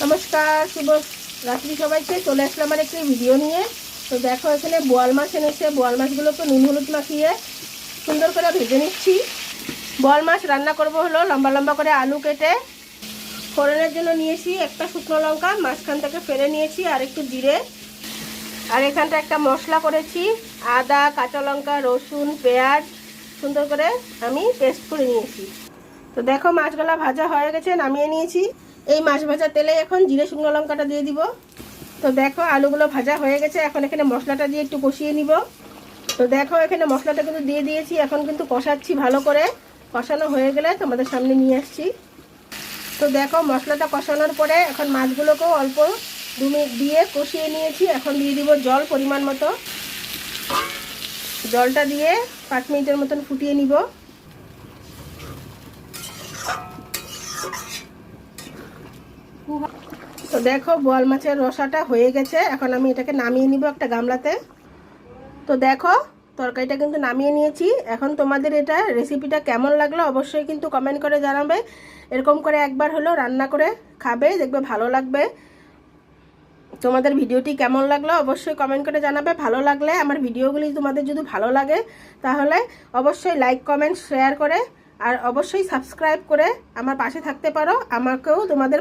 নমস্কার, শুভ রাত্রি সবাইকে। চলে আসলাম আর একটি ভিডিও নিয়ে। তো দেখো, এখানে বোয়াল মাছ এনেছে। বোয়াল মাছগুলোকে নুন হলুদ মাখিয়ে সুন্দর করে ভেজে নিচ্ছি। বোয়াল মাছ রান্না করব হলো লম্বা লম্বা করে আলু কেটে। ফোড়নের জন্য নিয়েছি একটা শুকনো লঙ্কা, মাঝখান থেকে ফেলে নিয়েছি, আর একটু জিরে। আর এখানটা একটা মশলা করেছি, আদা, কাঁচা লঙ্কা, রসুন, পেঁয়াজ সুন্দর করে আমি পেস্ট করে নিয়েছি। তো দেখো, মাছগুলা ভাজা হয়ে গেছে, নামিয়ে নিয়েছি। এই মাছ ভাজা তেলে এখন জিরে শুকনো লঙ্কাটা দিয়ে দিব। তো দেখো, আলুগুলো ভাজা হয়ে গেছে। এখন এখানে মশলাটা দিয়ে একটু কষিয়ে নিব। তো দেখো, এখানে মশলাটা কিন্তু দিয়ে দিয়েছি। এখন কিন্তু কষাচ্ছি ভালো করে। কষানো হয়ে গেলে তোমাদের সামনে নিয়ে আসছি। তো দেখো, মশলাটা কষানোর পরে এখন মাছগুলোকেও অল্প 2 মিনিট দিয়ে কষিয়ে নিয়েছি। এখন দিয়ে দিব জল পরিমাণ মতো। জলটা দিয়ে 5 মিনিটের মতন ফুটিয়ে নিব। তো দেখো, বোয়াল মাছের রসাটা হয়ে গেছে। এখন আমি এটাকে নামিয়ে নিব একটা গামলাতে। তো দেখো, তরকারিটা কিন্তু নামিয়ে নিয়েছি। এখন তোমাদের এটা রেসিপিটা কেমন লাগলো অবশ্যই কিন্তু কমেন্ট করে জানাবে। এরকম করে একবার হলো রান্না করে খাবে, দেখবে ভালো লাগবে। তোমাদের ভিডিওটি কেমন লাগলো অবশ্যই কমেন্ট করে জানাবে। ভালো লাগলে, আমার ভিডিওগুলি তোমাদের যদি ভালো লাগে, তাহলে অবশ্যই লাইক, কমেন্ট, শেয়ার করে আর অবশ্যই সাবস্ক্রাইব করে আমার পাশে থাকতে পারো। আমাকেও তোমাদের